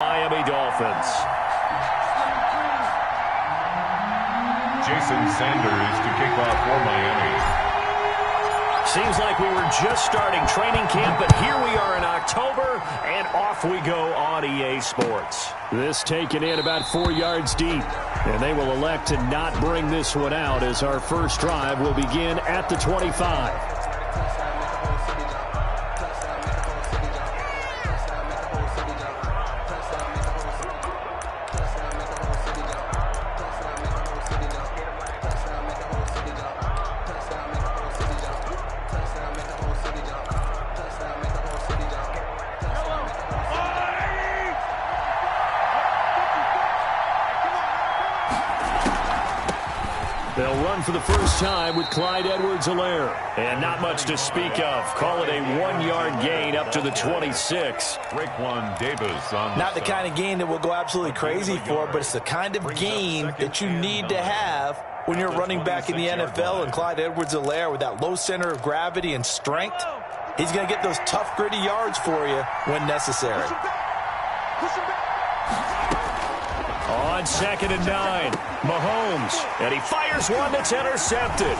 Miami Dolphins. Jason Sanders to kick off for Miami. Seems like we were just starting training camp, but here we are in October, and off we go on EA Sports. This taken in about 4 yards deep, and they will elect to not bring this one out as our first drive will begin at the 25. They'll run for the first time with Clyde Edwards-Helaire. And not much to speak of. Call it a 1-yard gain up to the 26. Raekwon Davis on Not the kind of gain that we'll go absolutely crazy for, but it's the kind of gain that you need to have when you're running back in the NFL. And Clyde Edwards-Helaire, with that low center of gravity and strength, he's going to get those tough, gritty yards for you when necessary. On 2nd and 9, Mahomes, and he fires one that's intercepted.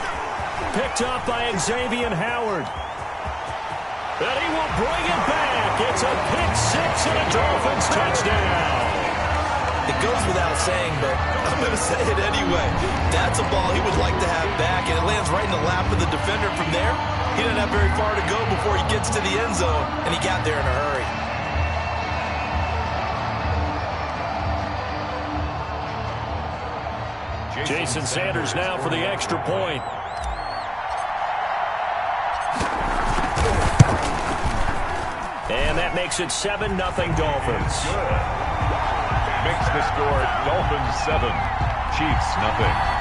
Picked up by Xavier Howard. And he will bring it back. It's a pick six and a Dolphins touchdown. It goes without saying, but I'm going to say it anyway. That's a ball he would like to have back, and it lands right in the lap of the defender from there. He doesn't have very far to go before he gets to the end zone, and he got there in a hurry. Jason Sanders now for the extra point. And that makes it 7-0 Dolphins. Makes the score Dolphins 7, Chiefs nothing.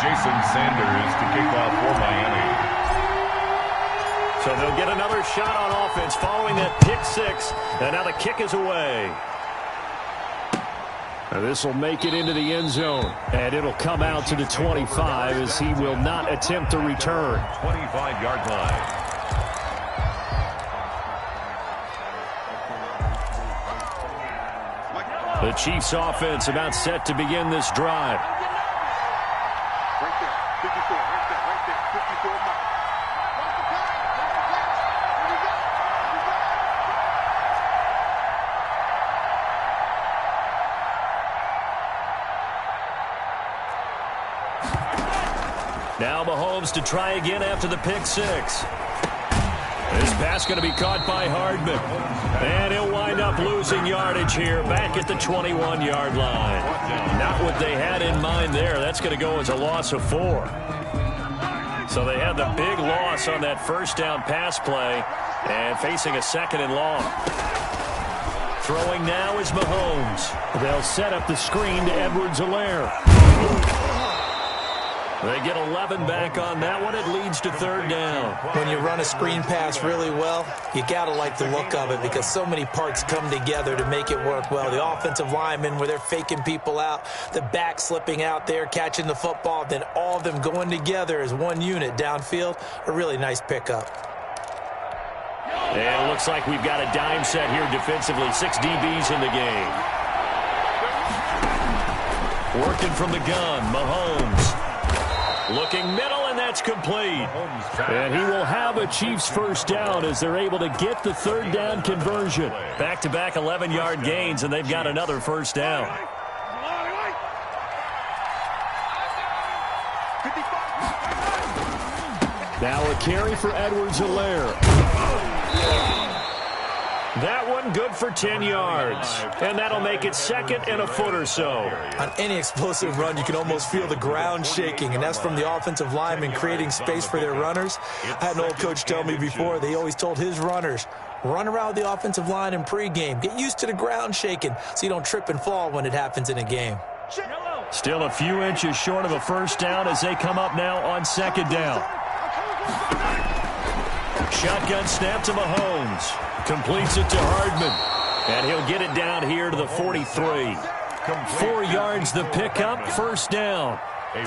Jason Sanders to kick off for Miami. So they'll get another shot on offense following that pick six, and now the kick is away. This will make it into the end zone, and it'll come out to the 25 as he will not attempt to return. 25-yard line. The Chiefs offense about set to begin this drive. Now Mahomes to try again after the pick six. This pass going to be caught by Hardman. And he'll wind up losing yardage here back at the 21-yard line. Not what they had in mind there. That's going to go as a loss of 4. So they had the big loss on that first down pass play and facing a 2nd and long. Throwing now is Mahomes. They'll set up the screen to Edwards-Helaire. They get 11 back on that one. It leads to 3rd down. When you run a screen pass really well, you got to like the look of it because so many parts come together to make it work well. The offensive linemen, where they're faking people out, the back slipping out there, catching the football, then all of them going together as one unit downfield. A really nice pickup. And it looks like we've got a dime set here defensively. 6 DBs in the game. Working from the gun, Mahomes. Looking middle, and that's complete. And he will have a Chiefs first down as they're able to get the 3rd down conversion. Back-to-back 11-yard gains, and they've got another first down. Now a carry for Edwards-Helaire. That one good for 10 yards. And that'll make it 2nd and a foot or so. On any explosive run, you can almost feel the ground shaking, and that's from the offensive linemen creating space for their runners. I had an old coach tell me before, they always told his runners, run around the offensive line in pregame. Get used to the ground shaking so you don't trip and fall when it happens in a game. Still a few inches short of a first down as they come up now on 2nd down. Shotgun snap to Mahomes. Completes it to Hardman. And he'll get it down here to the 43. 4 yards the pickup, first down.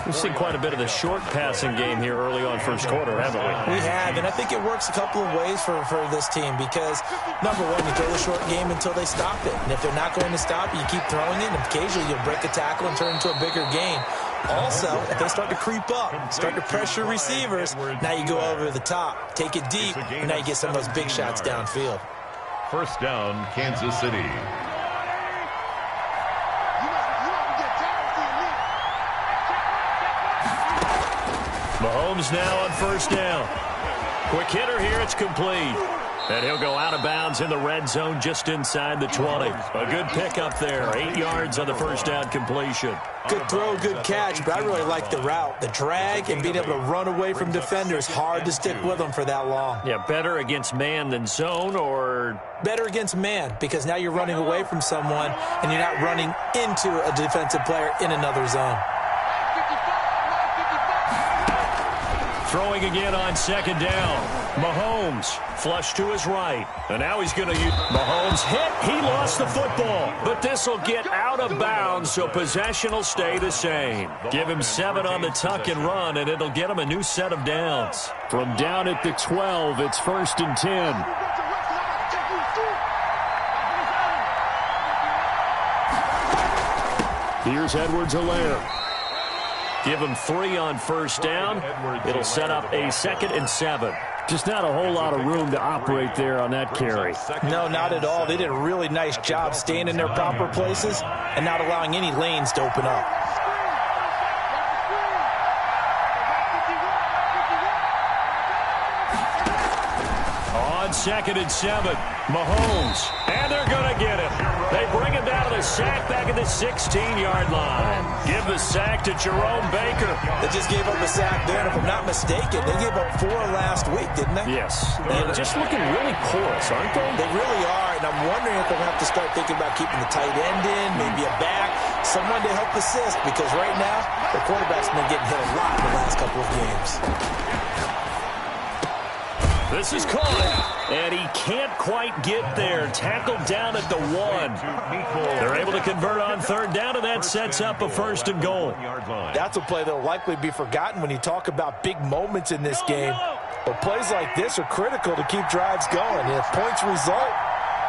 We've seen quite a bit of the short passing game here early on first quarter, haven't we? We have, and I think it works a couple of ways for this team because, number one, you throw the short game until they stop it. And if they're not going to stop it, you keep throwing it, and occasionally you'll break a tackle and turn it into a bigger gain. Also, if they start to creep up, start to pressure receivers, now you go over the top, take it deep, and now you get some of those big shots downfield. First down, Kansas City. Mahomes now on first down. Quick hitter here, it's complete. And he'll go out of bounds in the red zone just inside the 20. A good pickup there, 8 yards on the first down completion. Good throw, good catch, but I really like the route. The drag and being able to run away from defenders, hard to stick with them for that long. Yeah, better against man than zone, or? Better against man, because now you're running away from someone and you're not running into a defensive player in another zone. Throwing again on second down. Mahomes flush to his right. And now he's going to use Mahomes hit. He lost the football. But this will get out of bounds, so possession will stay the same. Give him 7 on the tuck and run, and it'll get him a new set of downs. From down at the 12, it's 1st and 10. Here's Edwards-Helaire. Give him 3 on first down. It'll set up a 2nd and 7. Just not a whole lot of room to operate there on that carry. No, not at all. They did a really nice job staying in their proper places and not allowing any lanes to open up. On 2nd and 7, Mahomes, and they're going to get him. They bring him down to the sack back at the 16-yard line. Give the sack to Jerome Baker. They just gave up a sack there, and if I'm not mistaken, they gave up 4 last week, didn't they? Yes. They're just looking really porous, aren't they? They really are, and I'm wondering if they'll have to start thinking about keeping the tight end in, maybe a back, someone to help assist, because right now, the quarterback's been getting hit a lot in the last couple of games. This is caught, and he can't quite get there. Tackled down at the 1. They're able to convert on third down, and that sets up a 1st and goal. That's a play that will likely be forgotten when you talk about big moments in this game. But plays like this are critical to keep drives going. And if points result,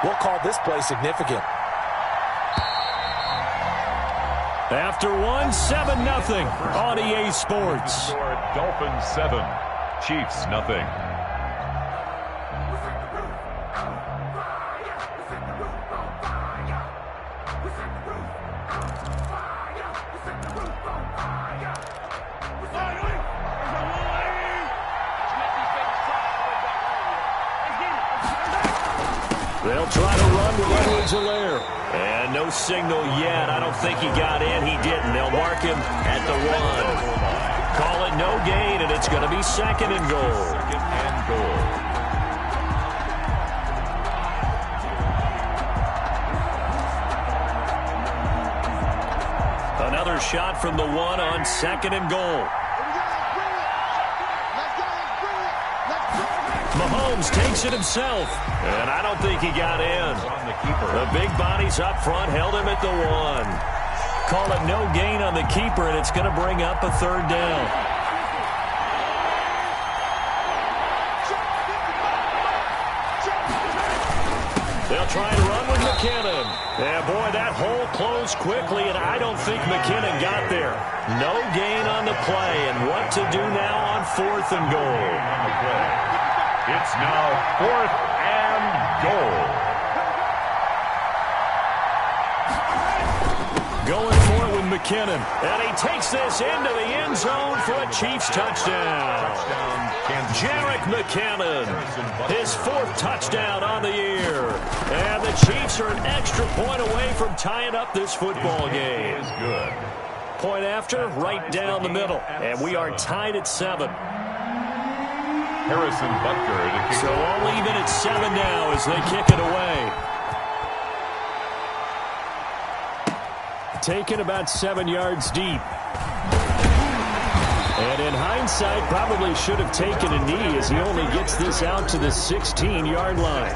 we'll call this play significant. After 1, 7-0 on EA Sports. Dolphins 7, Chiefs nothing. They'll try to run with Edwards-Helaire. And no signal yet. I don't think he got in. He didn't. They'll mark him at the 1. Call it no gain, and it's going to be 2nd and goal. 2nd and goal. Another shot from the 1 on 2nd and goal. Mahomes takes it himself, and I don't think he got in. The big bodies up front held him at the 1. Call it no gain on the keeper, and it's going to bring up a 3rd down. They'll try and run with McKinnon. Yeah, boy, that hole closed quickly, and I don't think McKinnon got there. No gain on the play, and what to do now on 4th and goal. It's now 4th and goal. Going for it with McKinnon. And he takes this into the end zone for a Chiefs touchdown. Jerick McKinnon, his 4th touchdown on the year. And the Chiefs are an extra point away from tying up this football game. Is good. Point after, right down the middle. And we are tied at 7. Harrison Butker to kick. So all even at 7 now as they kick it away. Taken about 7 yards deep. And in hindsight, probably should have taken a knee as he only gets this out to the 16-yard line.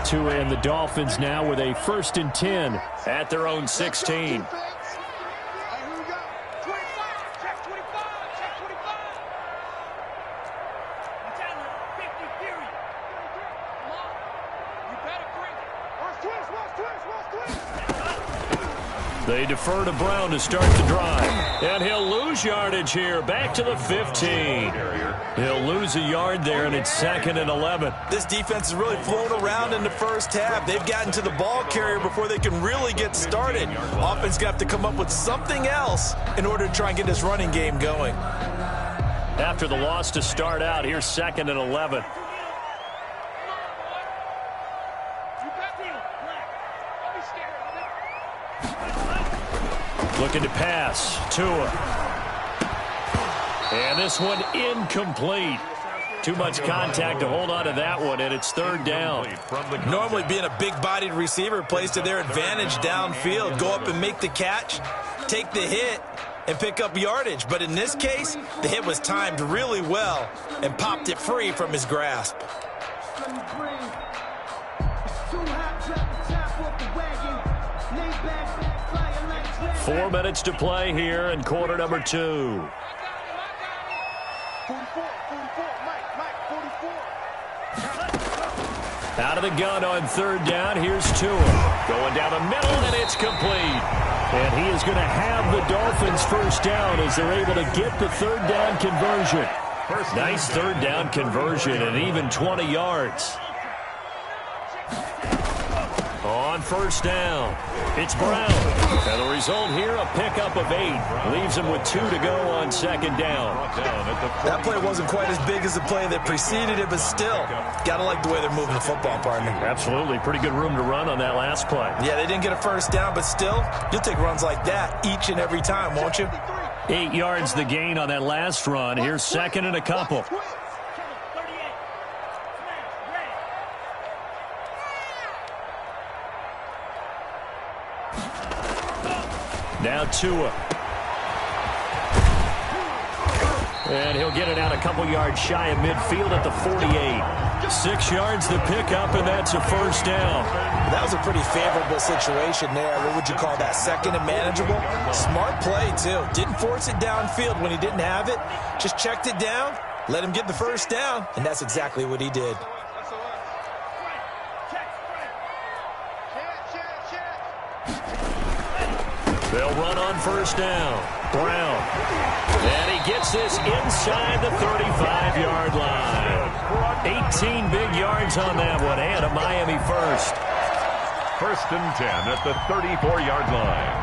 Tua and the Dolphins now with a 1st and 10 at their own 16. They defer to Brown to start the drive. And he'll lose yardage here. Back to the 15. He'll lose a yard there, and it's 2nd and 11. This defense has really flown around in the first half. They've gotten to the ball carrier before they can really get started. Offense got to come up with something else in order to try and get this running game going. After the loss to start out, here's 2nd and 11. Looking to pass. Tua. And this one incomplete. Too much contact to hold on to that one, and it's 3rd down. Normally being a big-bodied receiver plays to their advantage downfield. Go up and make the catch, take the hit, and pick up yardage. But in this case, the hit was timed really well and popped it free from his grasp. 4 minutes to play here in quarter number 2. Out of the gun on 3rd down. Here's Tua. Going down the middle, and it's complete. And he is going to have the Dolphins' 1st down as they're able to get the 3rd down conversion. Nice 3rd down conversion and even 20 yards. On 1st down, it's Brown. And the result here, a pickup of 8. Leaves him with 2 to go on 2nd down. That play wasn't quite as big as the play that preceded it, but still, got to like the way they're moving the football, partner. Absolutely. Pretty good room to run on that last play. Yeah, they didn't get a 1st down, but still, you'll take runs like that each and every time, won't you? 8 yards the gain on that last run. Here's 2nd and a couple. Now Tua. And he'll get it out a couple yards shy of midfield at the 48. 6 yards the pickup, and that's a 1st down. That was a pretty favorable situation there. What would you call that? 2nd and manageable? Smart play, too. Didn't force it downfield when he didn't have it. Just checked it down, let him get the 1st down, and that's exactly what he did. They'll run on 1st down. Brown. And he gets this inside the 35-yard line. 18 big yards on that one, and a Miami 1st. 1st and 10 at the 34-yard line.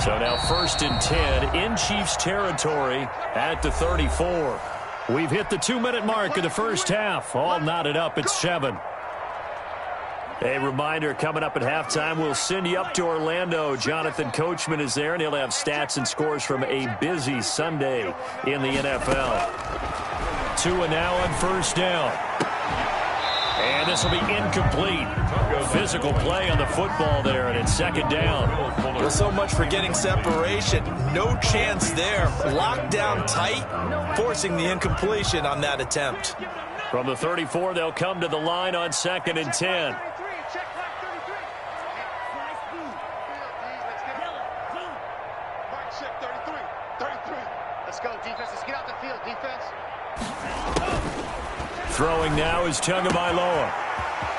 So now 1st and 10 in Chiefs territory at the 34. We've hit the 2-minute mark of the first half. All knotted up at 7. A reminder, coming up at halftime, we'll send you up to Orlando. Jonathan Coachman is there, and he'll have stats and scores from a busy Sunday in the NFL. Tua now on 1st down. And this will be incomplete. Physical play on the football there, and it's 2nd down. Well, so much for getting separation. No chance there. Locked down tight, forcing the incompletion on that attempt. From the 34, they'll come to the line on 2nd and 10. Throwing now is Tagovailoa.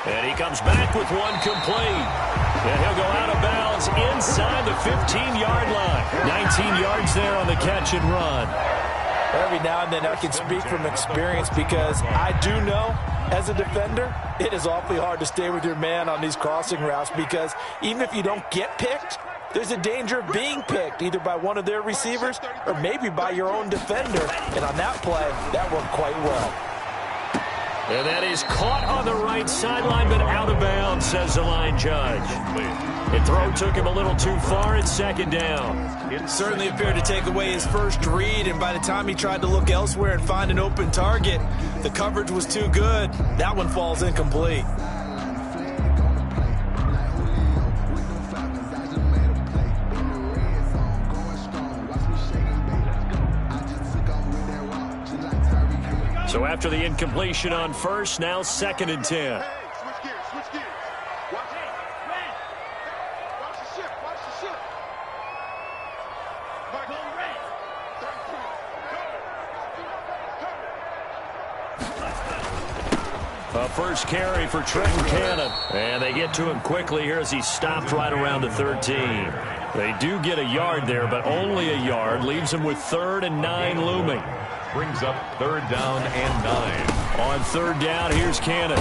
And he comes back with one complete. And he'll go out of bounds inside the 15-yard line. 19 yards there on the catch and run. Every now and then I can speak from experience because I do know, as a defender, it is awfully hard to stay with your man on these crossing routes because even if you don't get picked, there's a danger of being picked either by one of their receivers or maybe by your own defender. And on that play, that worked quite well. And that is caught on the right sideline, but out of bounds, says the line judge. The throw took him a little too far. It's 2nd down. It certainly appeared to take away his first read, and by the time he tried to look elsewhere and find an open target, the coverage was too good. That one falls incomplete. So after the incompletion on first, now 2nd and 10. Switch gears. Watch the shift. Go red. A first carry for Trenton Cannon. And they get to him quickly here as he stopped right around the 13. They do get a yard there, but only a yard. Leaves him with 3rd and 9 looming. Brings up 3rd down and 9. On 3rd down, here's Cannon.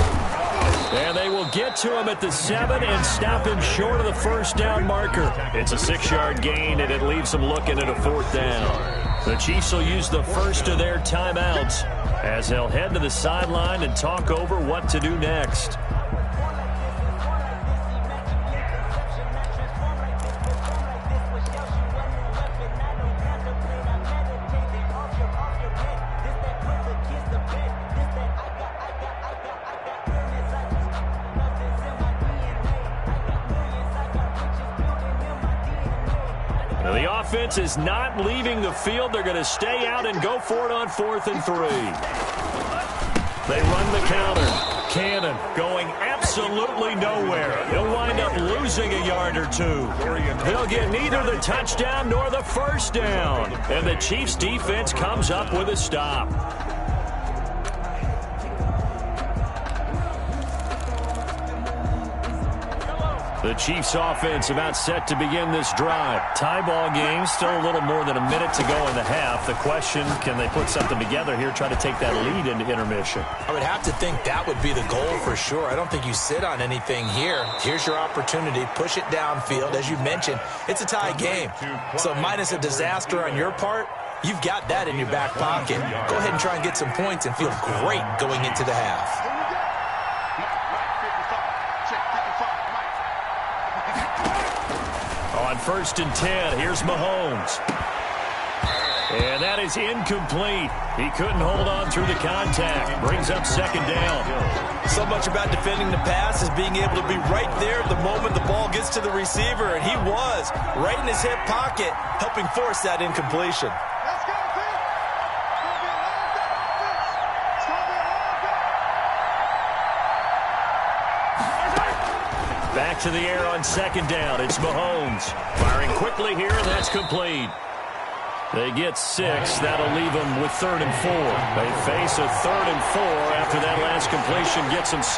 And they will get to him at the 7 and stop him short of the 1st down marker. It's a 6-yard gain, and it leaves them looking at a 4th down. The Chiefs will use the first of their timeouts as they'll head to the sideline and talk over what to do next. Now, the offense is not leaving the field. They're going to stay out and go for it on 4th and 3. They run the counter. Cannon going absolutely nowhere. He'll wind up losing a yard or 2. He'll get neither the touchdown nor the 1st down. And the Chiefs defense comes up with a stop. The Chiefs offense about set to begin this drive. Tie ball game, still a little more than a minute to go in the half. The question, can they put something together here, try to take that lead into intermission? I would have to think that would be the goal for sure. I don't think you sit on anything here. Here's your opportunity. Push it downfield. As you mentioned, it's a tie game. So minus a disaster on your part, you've got that in your back pocket. Go ahead and try and get some points and feel great going into the half. On 1st and 10, here's Mahomes. And that is incomplete. He couldn't hold on through the contact. Brings up 2nd down. So much about defending the pass is being able to be right there the moment the ball gets to the receiver. And he was right in his hip pocket, helping force that incompletion. Back to the air on 2nd down. It's Mahomes. Firing quickly here, and that's complete. They get 6. That'll leave them with 3rd and 4. They face a 3rd and 4 after that last completion gets them 6.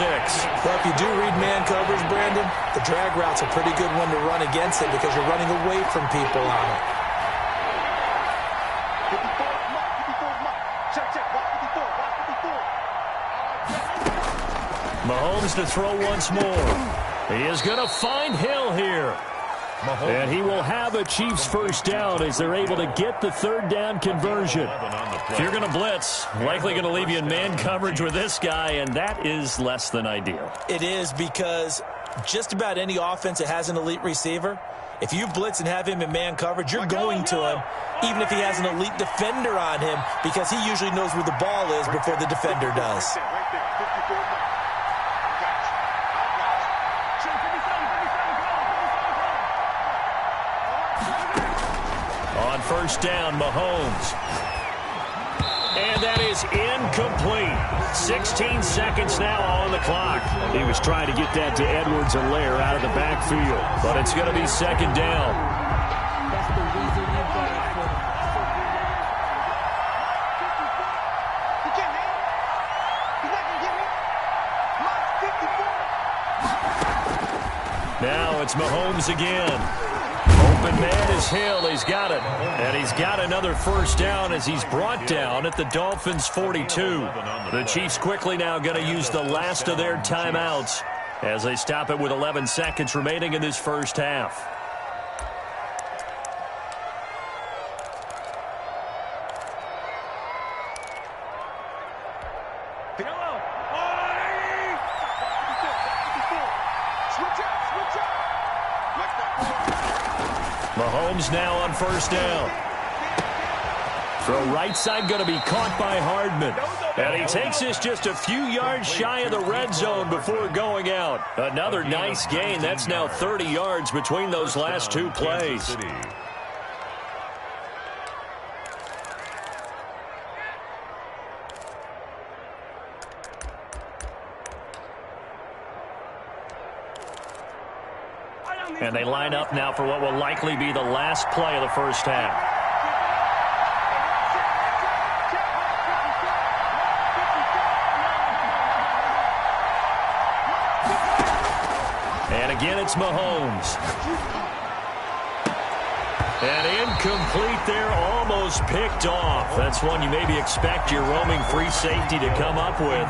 Well, if you do read man coverage, Brandon, the drag route's a pretty good one to run against it because you're running away from people on it. Mahomes to throw once more. He is going to find Hill here. And he will have a Chiefs 1st down as they're able to get the 3rd down conversion. If you're going to blitz, likely going to leave you in man coverage with this guy, and that is less than ideal. It is because just about any offense that has an elite receiver, if you blitz and have him in man coverage, you're going to him, even if he has an elite defender on him, because he usually knows where the ball is before the defender does. On 1st down, Mahomes. And that is incomplete. 16 seconds now on the clock. He was trying to get that to Edwards-Helaire out of the backfield, but it's going to be 2nd down. Now it's Mahomes again. Open man is Hill. He's got it. And he's got another 1st down as he's brought down at the Dolphins' 42. The Chiefs quickly now going to use the last of their timeouts as they stop it with 11 seconds remaining in this 1st half. Mahomes now on 1st down. Throw right side going to be caught by Hardman. And he takes this just a few yards shy of the red zone before going out. Another nice gain. That's now 30 yards between those last 2 plays. And they line up now for what will likely be the last play of the first half. And again, it's Mahomes. And incomplete there, almost picked off. That's one you maybe expect your roaming free safety to come up with.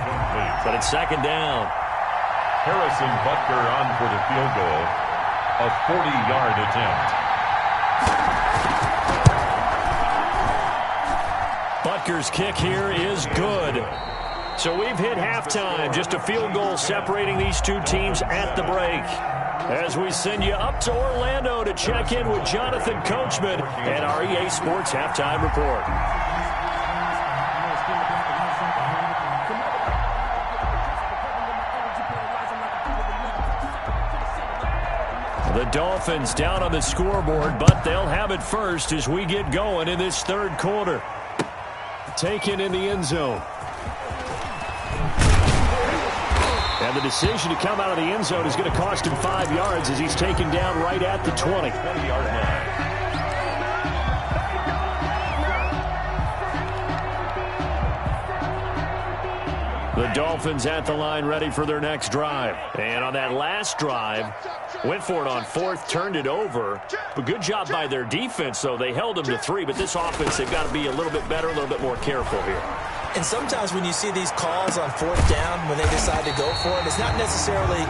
But it's second down. Harrison Butker on for the field goal. A 40-yard attempt. Butker's kick here is good. So we've hit halftime. Just a field goal separating these two teams at the break. As we send you up to Orlando to check in with Jonathan Coachman and our EA Sports Halftime Report. The Dolphins down on the scoreboard, but they'll have it first as we get going in this third quarter. Taken in the end zone. And the decision to come out of the end zone is going to cost him 5 yards as he's taken down right at the 20. 20-yard line. The Dolphins at the line ready for their next drive. And on that last drive, went for it on fourth, turned it over. But good job by their defense, though. They held them to 3, but this offense, they've got to be a little bit better, a little bit more careful here. And sometimes when you see these calls on fourth down, when they decide to go for it, it's not necessarily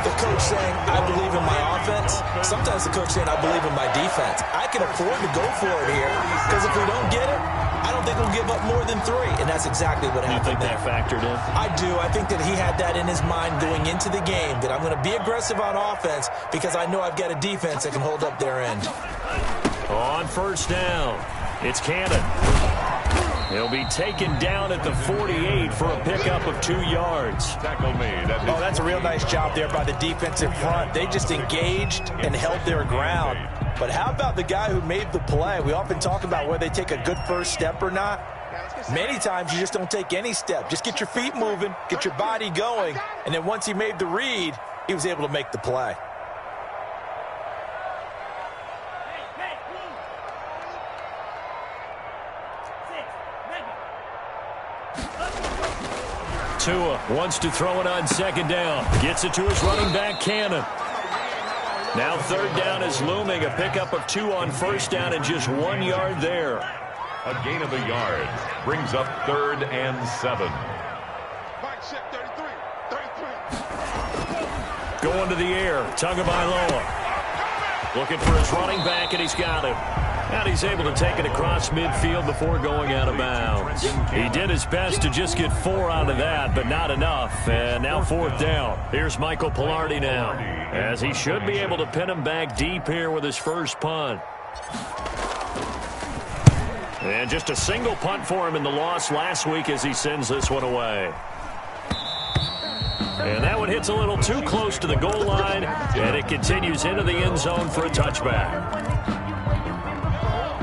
the coach saying, I believe in my offense. Sometimes the coach saying, I believe in my defense. I can afford to go for it here because if we don't get it, I don't think we'll give up more than 3. And that's exactly what happened there. You think that factored in? I do. I think that he had that in his mind going into the game, that I'm going to be aggressive on offense because I know I've got a defense that can hold up their end. On first down, it's Cannon. He'll be taken down at the 48 for a pickup of 2 yards. Tackle made. Oh, that's a real nice job there by the defensive front. They just engaged and held their ground. But how about the guy who made the play? We often talk about whether they take a good first step or not. Many times you just don't take any step. Just get your feet moving, get your body going, and then once he made the read, he was able to make the play. Tua wants to throw it on second down. Gets it to his running back, Cannon. Now third down is looming. A pickup of 2 on first down and just 1 yard there. A gain of a yard. Brings up 3rd and 7. Going to the air. Tagovailoa. Looking for his running back, and he's got him. And he's able to take it across midfield before going out of bounds. He did his best to just get 4 out of that, but not enough. And now fourth down. Here's Michael Pilardi now, as he should be able to pin him back deep here with his first punt. And just a single punt for him in the loss last week as he sends this one away. And that one hits a little too close to the goal line, and it continues into the end zone for a touchback.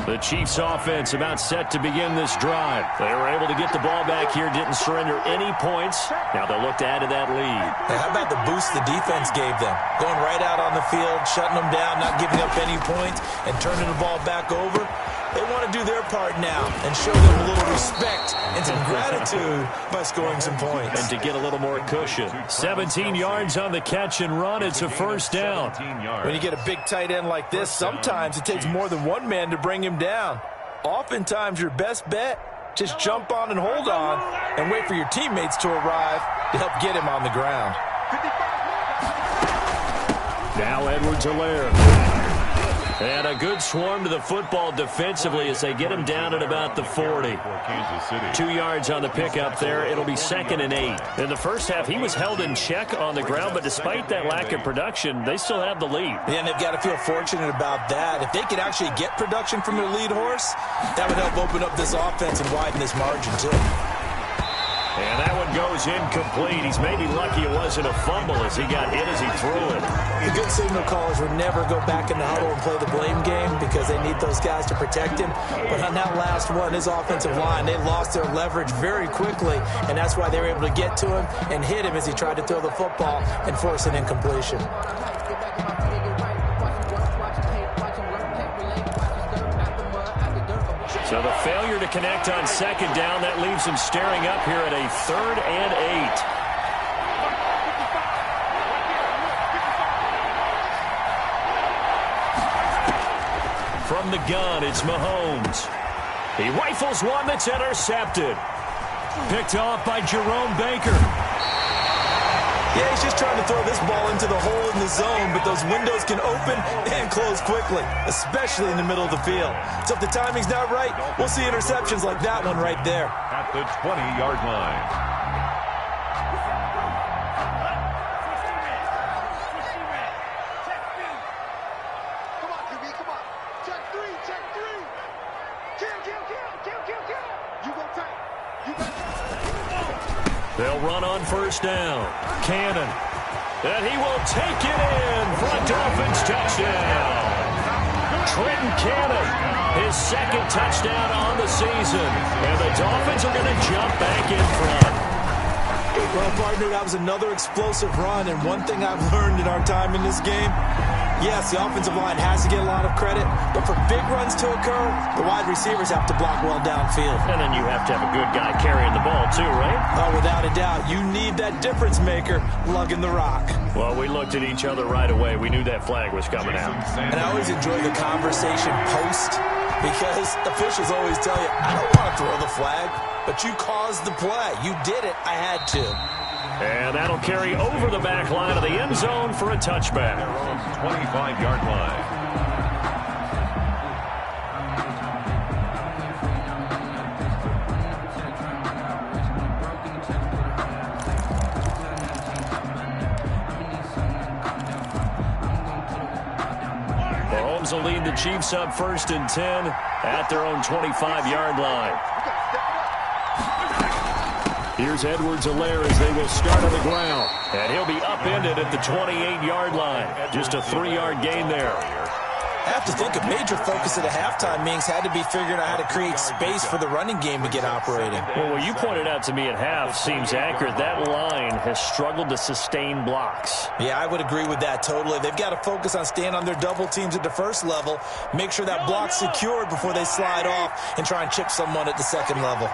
The Chiefs offense about set to begin this drive. They were able to get the ball back here, didn't surrender any points. Now they'll look to add to that lead. Now, how about the boost the defense gave them? Going right out on the field, shutting them down, not giving up any points, and turning the ball back over. They want to do their part now and show them a little respect and some gratitude by scoring some points. And to get a little more cushion. 17 yards on the catch and run. It's a first down. When you get a big tight end like this, sometimes it takes more than one man to bring him down. Oftentimes, your best bet, just jump on and hold on and wait for your teammates to arrive to help get him on the ground. Now Edwards-Helaire. And a good swarm to the football defensively as they get him down at about the 40. 2 yards on the pickup there. It'll be 2nd and 8. In the first half, he was held in check on the ground, but despite that lack of production, they still have the lead. Yeah, and they've got to feel fortunate about that. If they could actually get production from their lead horse, that would help open up this offense and widen this margin too. And that one goes incomplete. He's maybe lucky it wasn't a fumble as he got hit as he threw it. The good signal callers would never go back in the huddle and play the blame game because they need those guys to protect him. But on that last one, his offensive line, they lost their leverage very quickly, and that's why they were able to get to him and hit him as he tried to throw the football and force an incompletion. So the failure to connect on second down, that leaves them staring up here at a 3rd and 8. From the gun, it's Mahomes. He rifles one that's intercepted. Picked off by Jerome Baker. Yeah, he's just trying to throw this ball into the hole in the zone, but those windows can open and close quickly, especially in the middle of the field. So if the timing's not right, we'll see interceptions like that one right there. At the 20-yard line. Come on, QB, come on. Check three, check three. Kill. You go tight. You got They'll run on first down. Cannon. And he will take it in for a Dolphins touchdown. Trenton Cannon, his second touchdown on the season. And the Dolphins are going to jump back in front. Well, partner, that was another explosive run, and one thing I've learned in our time in this game, yes, the offensive line has to get a lot of credit, but for big runs to occur, the wide receivers have to block well downfield. And then you have to have a good guy carrying the ball too, right? Oh, without a doubt. You need that difference maker lugging the rock. Well, we looked at each other right away. We knew that flag was coming out. And I always enjoy the conversation post, because officials always tell you, I don't want to throw the flag, but you caused the play. You did it. I had to. And that'll carry over the back line of the end zone for a touchback. 25-yard line. Mahomes will lead the Chiefs up 1st and 10 at their own 25-yard line. Here's Edwards-Helaire as they will start on the ground. And he'll be upended at the 28-yard line. Just a 3-yard gain there. I have to think a major focus at a halftime means had to be figuring out how to create space for the running game to get operating. Well, what you pointed out to me at half seems accurate. That line has struggled to sustain blocks. Yeah, I would agree with that totally. They've got to focus on staying on their double teams at the first level, make sure that block's secured before they slide off and try and chip someone at the second level.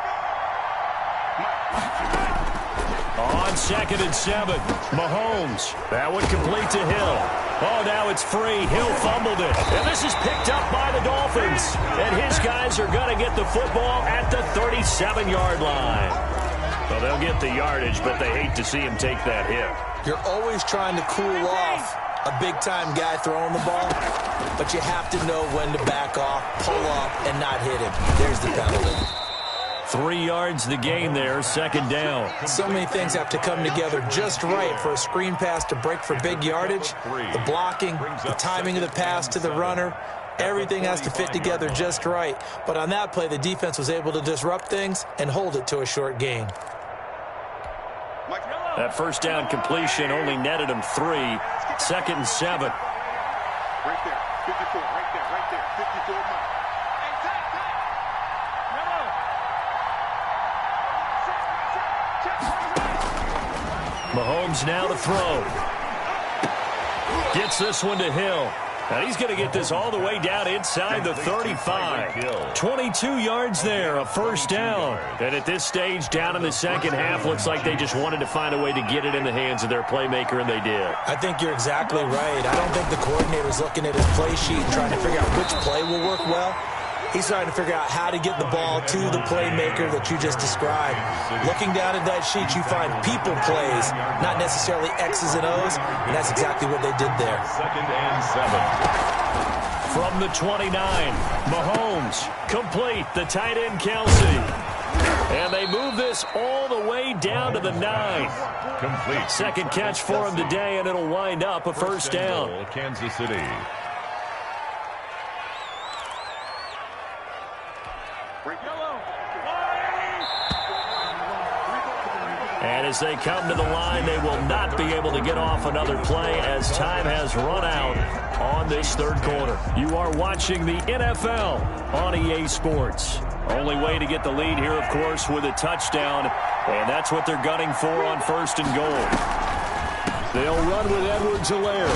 On 2nd and 7, Mahomes. That one complete to Hill. Oh, now it's free. Hill fumbled it. And this is picked up by the Dolphins. And his guys are going to get the football at the 37-yard line. Well, they'll get the yardage, but they hate to see him take that hit. You're always trying to cool off a big-time guy throwing the ball, but you have to know when to back off, pull up, and not hit him. There's the penalty. 3 yards the gain there, 2nd down. So many things have to come together just right for a screen pass to break for big yardage. The blocking, the timing of the pass to the runner, everything has to fit together just right. But on that play, the defense was able to disrupt things and hold it to a short gain. That first down completion only netted him 3. 2nd and 7. right there. 54, right there. 54 more. Mahomes now to throw. Gets this one to Hill. And he's going to get this all the way down inside the 35. 22 yards there, a first down. And at this stage, down in the second half, looks like they just wanted to find a way to get it in the hands of their playmaker, and they did. I think you're exactly right. I don't think the coordinator's looking at his play sheet and trying to figure out which play will work well. He's trying to figure out how to get the ball to the playmaker that you just described. Looking down at that sheet, you find people plays, not necessarily X's and O's, and that's exactly what they did there. 2nd and 7. From the 29, Mahomes, complete, the tight end Kelsey. And they move this all the way down to the 9. Complete. Second catch for him today, and it'll wind up a first down. Kansas City. And as they come to the line, they will not be able to get off another play as time has run out on this third quarter. You are watching the NFL on EA Sports. Only way to get the lead here, of course, with a touchdown, and that's what they're gunning for on 1st and goal. They'll run with Edwards-Helaire.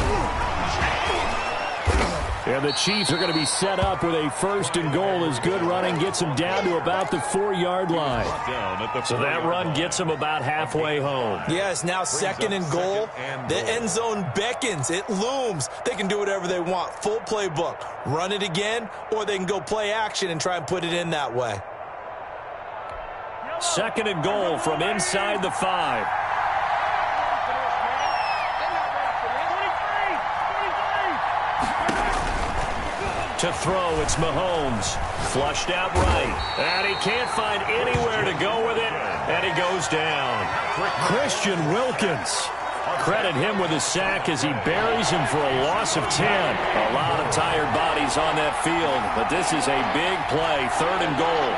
And the Chiefs are going to be set up with a 1st and goal as good running gets them down to about the 4-yard line. So that run gets them about halfway home. Yeah, it's now 2nd and goal. The end zone beckons. It looms. They can do whatever they want. Full playbook. Run it again, or they can go play action and try and put it in that way. 2nd and goal from inside the 5. To throw, it's Mahomes. Flushed out right. And he can't find anywhere to go with it. And he goes down. Christian Wilkins. Credit him with a sack as he buries him for a loss of 10. A lot of tired bodies on that field. But this is a big play. 3rd and goal.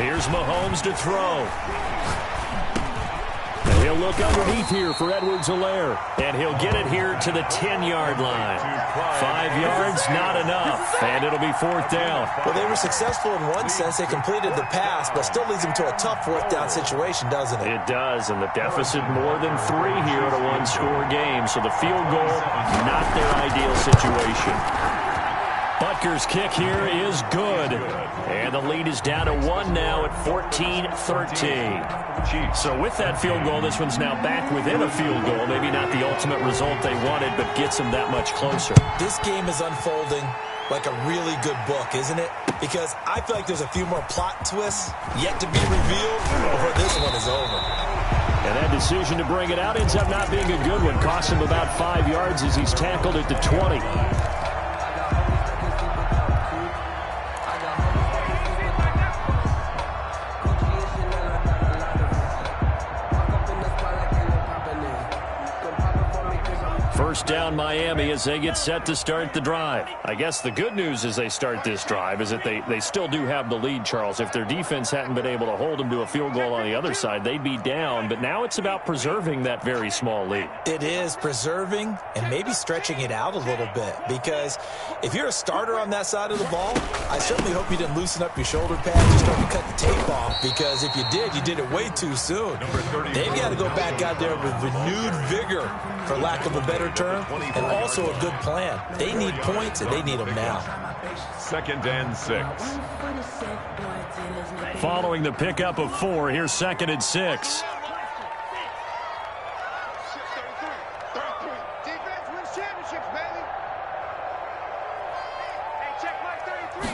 Here's Mahomes to throw. He'll look underneath here for Edwards-Helaire. And he'll get it here to the 10-yard line. 5 yards, not enough. And it'll be 4th down. Well, they were successful in one sense. They completed the pass, but still leads them to a tough 4th down situation, doesn't it? It does, and the deficit more than 3 here at a one-score game. So the field goal, not their ideal situation. Butker's kick here is good. And the lead is down to 1 now at 14-13. So with that field goal, this one's now back within a field goal. Maybe not the ultimate result they wanted, but gets them that much closer. This game is unfolding like a really good book, isn't it? Because I feel like there's a few more plot twists yet to be revealed before this one is over. And that decision to bring it out ends up not being a good one. Costs him about 5 yards as he's tackled at the 20. First down Miami as they get set to start the drive. I guess the good news as they start this drive is that they still do have the lead, Charles. If their defense hadn't been able to hold them to a field goal on the other side, they'd be down. But now it's about preserving that very small lead. It is preserving and maybe stretching it out a little bit. Because if you're a starter on that side of the ball, I certainly hope you didn't loosen up your shoulder pads and start to cut the tape off. Because if you did it way too soon. They've got to go back out there with renewed vigor, for lack of a better term, and also a good plan. They need points, and they need them now. 2nd and 6. Following the pickup of 4, here's 2nd and 6. Defense wins championships, baby. Hey, check my 33.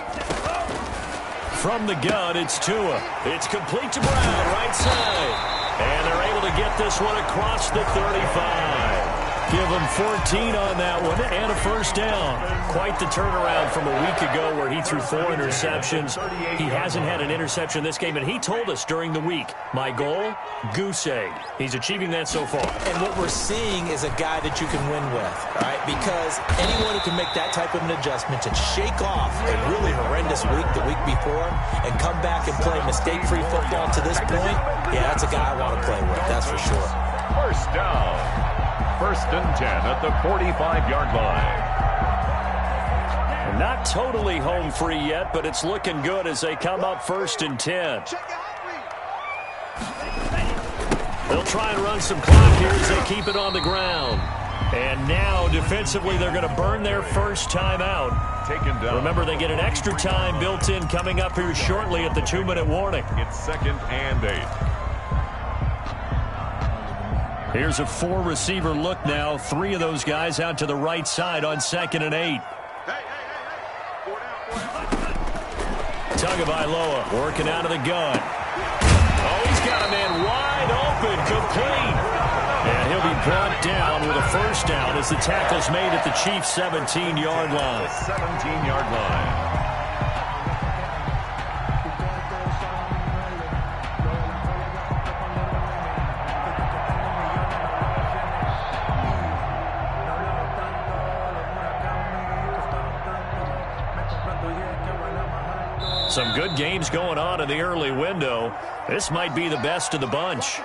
From the gun, it's Tua. It's complete to Brown, right side. And they're able to get this one across the 35. Give them 14 on that one and a first down. Quite the turnaround from a week ago where he threw 4 interceptions. He hasn't had an interception this game, and he told us during the week, my goal, goose egg. He's achieving that so far. And what we're seeing is a guy that you can win with, all right? Because anyone who can make that type of an adjustment and shake off a really horrendous week the week before and come back and play mistake-free football to this point, yeah, that's a guy I want to play with, that's for sure. First down. 1st and 10 at the 45-yard line. Not totally home free yet, but it's looking good as they come up 1st and 10. They'll try and run some clock here as they keep it on the ground. And now, defensively, they're going to burn their first time out. Taken down. Remember, they get an extra time built in coming up here shortly at the 2-minute warning. It's 2nd and 8. Here's a 4-receiver look now. 3 of those guys out to the right side on 2nd and 8. Tagovailoa working out of the gun. Oh, he's got a man wide open, complete. And he'll be brought down with a first down as the tackle's made at the Chiefs' 17-yard line. 17-yard line. Some good games going on in the early window. This might be the best of the bunch.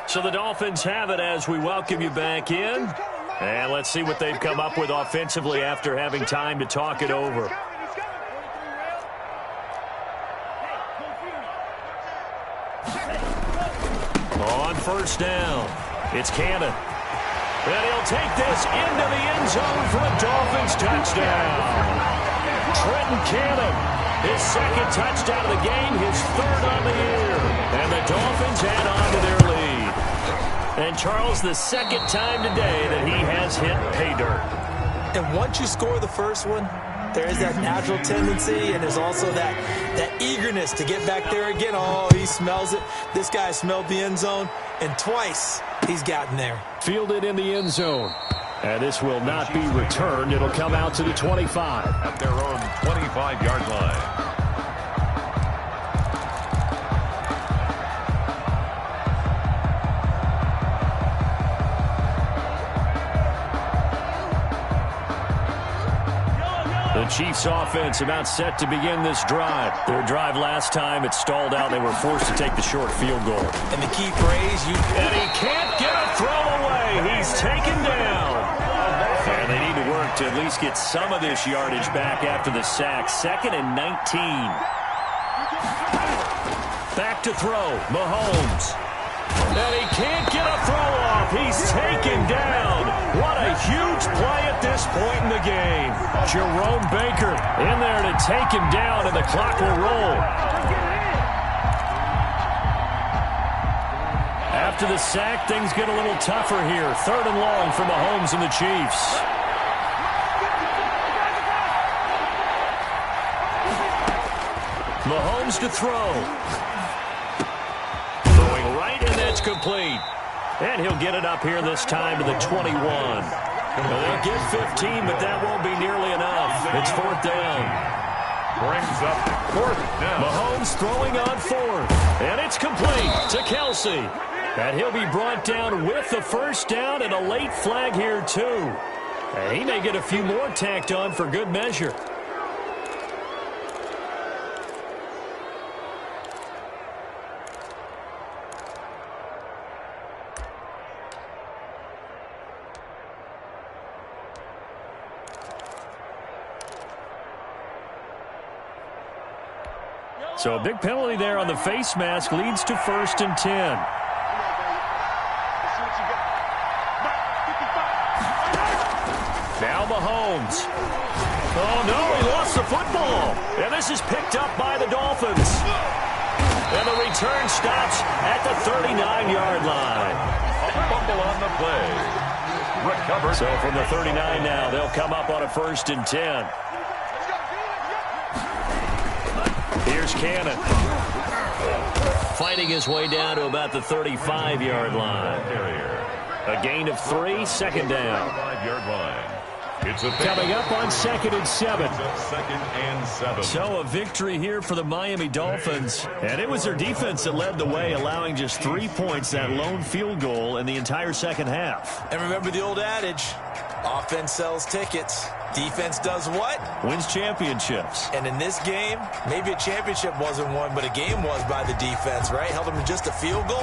So the Dolphins have it as we welcome you back in. And let's see what they've come up with offensively after having time to talk it over. first down. It's Cannon. And he'll take this into the end zone for a Dolphins touchdown. Trenton Cannon, his second touchdown of the game, his third on the year. And the Dolphins add on to their lead. And Charles, the second time today that he has hit pay dirt. And once you score the first one, there is that natural tendency, and there's also that eagerness to get back there again. Oh, he smells it. This guy smelled the end zone, and twice he's gotten there. Fielded in the end zone. And this will not be returned. It'll come out to the 25. At their own 25-yard line. The Chiefs offense about set to begin this drive. Their drive last time, it stalled out. They were forced to take the short field goal. And the key phrase, and he can't get a throw away. He's taken down. And they need to work to at least get some of this yardage back after the sack. 2nd and 19. Back to throw. Mahomes. And he can't get a throw off. He's taken down. What a huge play at this point in the game. Jerome Baker in there to take him down, and the clock will roll. After the sack, things get a little tougher here. 3rd and long for Mahomes and the Chiefs. Mahomes to throw. Throwing right, and that's complete. And he'll get it up here this time to the 21. They'll get 15, but that won't be nearly enough. It's 4th down. Brings up 4th down. Mahomes throwing on 4th. And it's complete to Kelsey. And he'll be brought down with the first down and a late flag here, too. And he may get a few more tacked on for good measure. So a big penalty there on the face mask leads to 1st and 10. Now Mahomes. Oh, no, he lost the football. And this is picked up by the Dolphins. And the return stops at the 39-yard line. A fumble on the play. Recovered. So from the 39 now, they'll come up on a 1st and 10. Here's Cannon. Fighting his way down to about the 35-yard line. A gain of 3, 2nd down. 5-yard line. It's coming up on 2nd and 7. 2nd and 7. So a victory here for the Miami Dolphins. And it was their defense that led the way, allowing just 3 points, that lone field goal in the entire second half. And remember the old adage, offense sells tickets. Defense does what? Wins championships. And in this game, maybe a championship wasn't won, but a game was by the defense, right? Held them to just a field goal.